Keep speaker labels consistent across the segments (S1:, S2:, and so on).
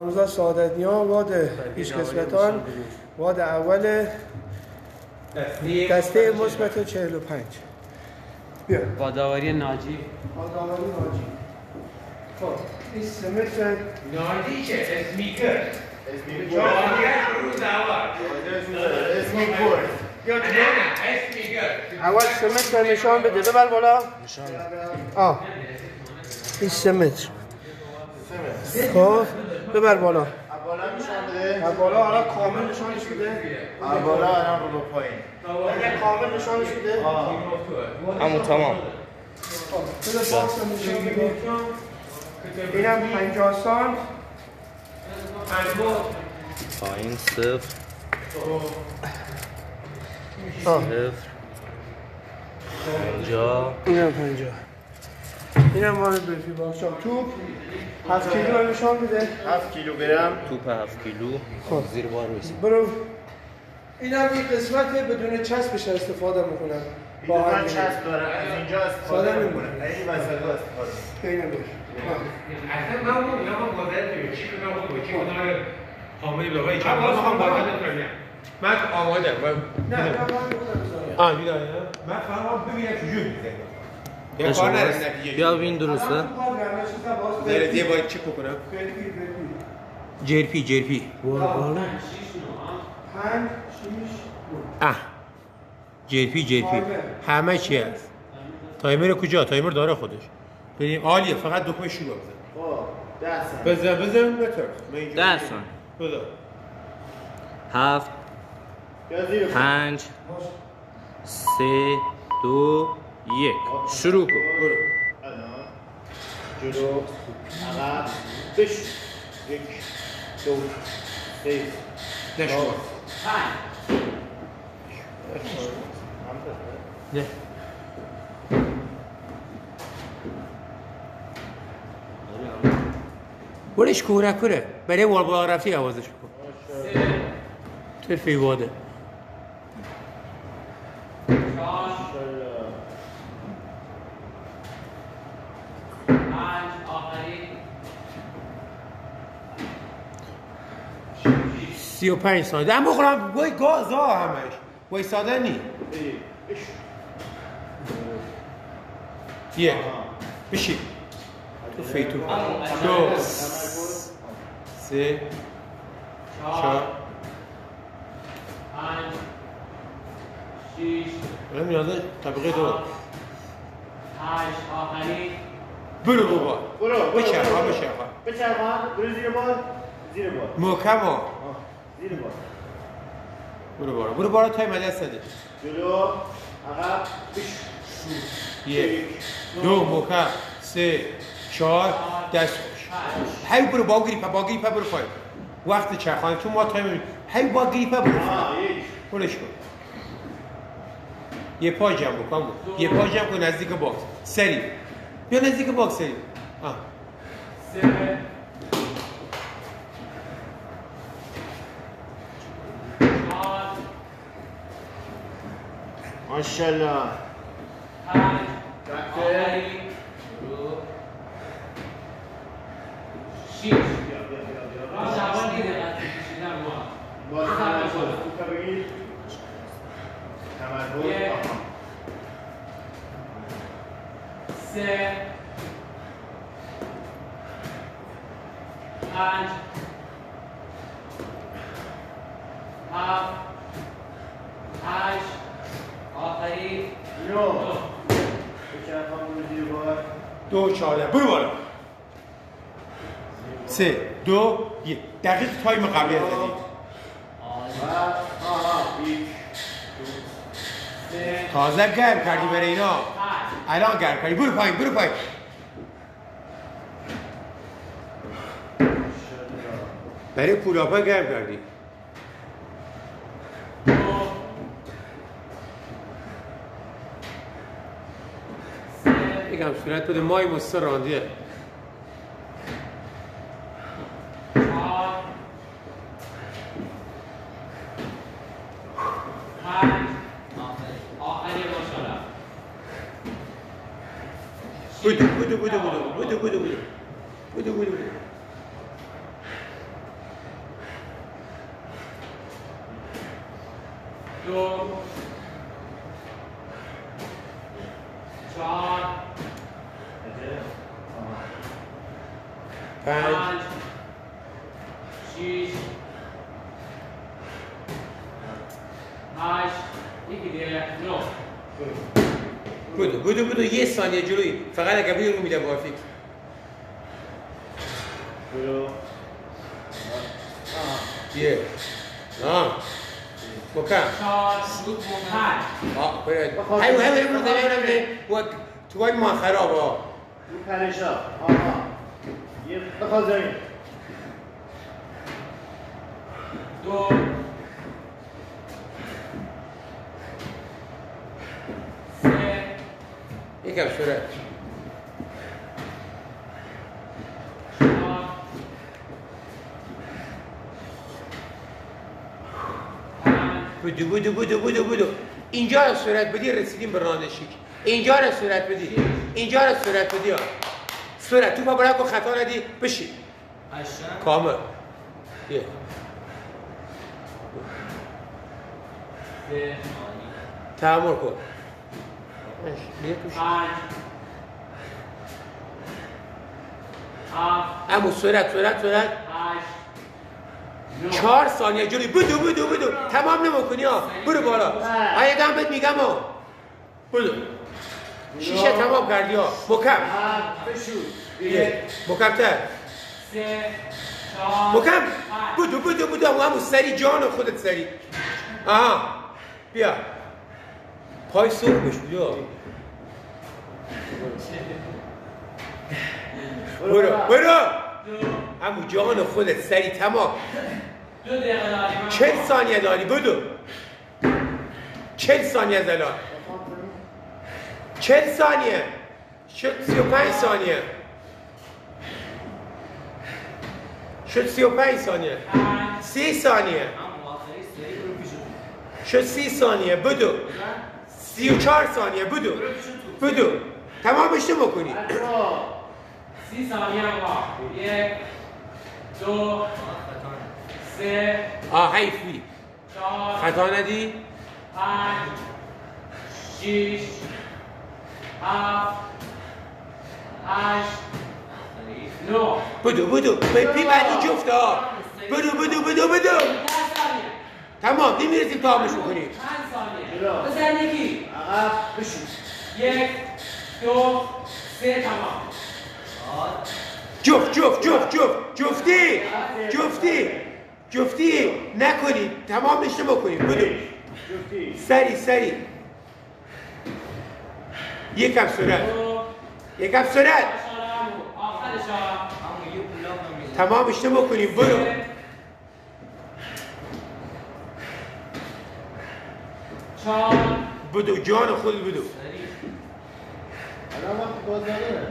S1: روزا سعادتیان واد پیشکسوتان واد اول دسته مثبت 45 بیا
S2: واداوری ناجی
S1: واداوری ناجی. خب این سمت
S3: ناجی چه؟ اسمیکر
S1: اسمیکر
S3: روز اول
S1: اسمیکر
S3: یا نه اسمیکر
S1: اول سمت رو نشان بده ببر بالا نشان این سمت خب ببر بالا
S4: بالا نشان بده.
S1: بالا حالا کامل نشانش بده
S4: بالا الان رو پایین.
S1: اگه کامل نشانش بده
S2: همون تمام.
S1: بده باکس رو نشان بده. اینم 50 سانت
S2: پایین صفر صفر 50
S1: اینم 50 اینم مال برفی باکسام توپ 7 کیلو رو نشان بده
S4: 7 کیلوگرم.
S2: توپ 7 کیلو زیر بار میشه.
S1: برو اینم این قسمت بدون چسبش استفاده میکنم
S4: با هم چسب داره از اینجا استفاده میکنه. این وسط استفاده.
S1: اینم بر
S3: اصلا من اون یه مدل چی کنم چی کنم حاملی بقای چند من هم باید کنم من آماده
S1: نه
S3: دیدم من فقط ببینم چجوری میزنه یه کار نرسید نتیجه
S2: بیا ببین درسته.
S3: زیر باید چک بکنم جرپی
S1: بالا 5 6
S3: جرپی همه چی هست. تایمر کجا؟ تایمر داره خودش. بریم عالیه فقط دکمه شروع بزن.
S4: خب 10
S3: بزن بتر.
S2: 10 سان
S3: بزن.
S2: 7 5 3 2 1 شروع کن.
S4: جلو عقب بش 1 2 3
S3: نشو. نه. ولش کوره برای والبا رفتی آوازش کن تفی واده سی و 35 ثانیه دم بخورم وای گازا همش وای ساده نی یه بشی تو فیتو 2 3 4 5 6 نیازه طبقه 2 برو بابا بچرخا
S4: برو زیر بار
S3: محکم
S4: زیر بار
S3: برو بارا تای مده سده
S4: جلو عقب بش
S3: 1 2 محکم 3 4 دست هی برو با گریپه برو پای وقت چرخانه چون ما تایم هی با گریپه برو برش کن یه پا جمع بکن یه پا جمع کن نزدیک باکس سری بیا نزدیک باکس سری
S4: ماشاءالله
S3: دو 14 برو بالا 3 2 1 دقیق تایم قبلی از تازه گرم کردی برای اینا الان گرم کردی برو پایین برای پولاپا گرم کردی یکم صورت بده مای مستر راندیه بودو
S2: دو 4
S3: 5
S2: 6 8 یکی دیگه 9
S3: بدو یه ثانیه جلوی فقط اگه بدون رو میده وافیک
S4: برو
S3: یه مکم
S2: 4 5
S3: برید همه رو بزنیم و توی ما خراب ها
S4: رو پرشا آها یه بخواد زمین
S2: 2 3
S3: یکم سرعت
S2: 4 5
S3: بدو اینجا رو سرعت بدی رسیدیم به راندشیک اینجا رو سرعت بدی اینجا رو سرعت بدی ها سرعت تو بلند کن خطا ندی بشی کامل یه
S2: 3
S3: تحمل کن بیا توش
S2: 5 7
S3: امو سرعت
S2: 8
S3: 4 ثانیه جلوی بدو تمام نمیکنی ها برو بالا آیه دم بهت میگم ها بدو شیشه تمام کردی ها مکم مکمتر
S2: 3 4
S3: مکم بدو همون سری جان خودت سری آها بیا پای سرمش بیا برو همون جان خودت سری تمام
S2: 2 دقیقه داریم
S3: 40 ثانیه داری بدو 40 ثانیه از الان 40 ثانیه شد 35 ثانیه شد 35 ثانیه 30 ثانیه شد 30 ثانیه بدو 34 ثانیه بدو تمامش بکنی
S2: 30 ثانیه آقا 1 2 3
S3: حیفی
S2: 4
S3: خطا ندی
S2: 5 6 7 8 9
S3: بدو پی بعدی جفت ها بدو تمام نمیرسیم تمامش بکنی
S2: 5 ثانیه بزن یکی
S4: عقب بشید
S2: 1 2 3 تمام
S3: جفتی نکنی تمام نشته بکنی بدو
S4: جفتی
S3: سری یکم سرعت
S2: آخرش
S3: تمام اشته بکنی برو
S2: 4
S3: بدو جان خود بدو
S4: الان وقت باز نداره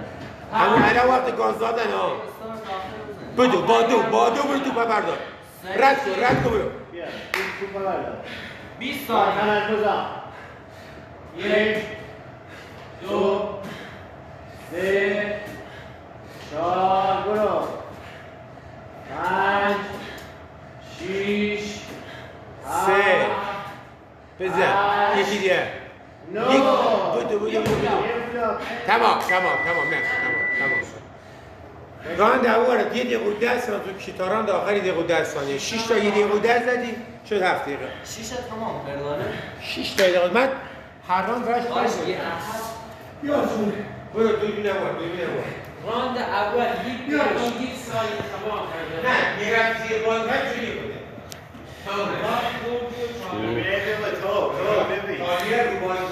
S3: همون الان وقت گاز دادن ها بدو بادو برو تو بردار رد کن برو
S4: بیا تو بردار
S2: 20 ثانیه
S4: تمرکزم
S2: 1 2 3
S4: 4 برو 5 6
S3: سه بزن یکی دیگه بدو تمام راند اول یه دقیقه و 10 ثانیه تو کشیتاران آخری دقیقه و 10 ثانیه 6 تا یه دقیقه و 10 زدی شد 7 دقیقه
S5: 6 تمام پردانه
S3: 6 تا دقیقه من هر راند براش برو دوربین اول
S2: راند اول یک ثانیه تمام کرده
S3: نه میرم زیر بالا جوری بوده تمام
S4: ببین تو ببین
S3: رو بالا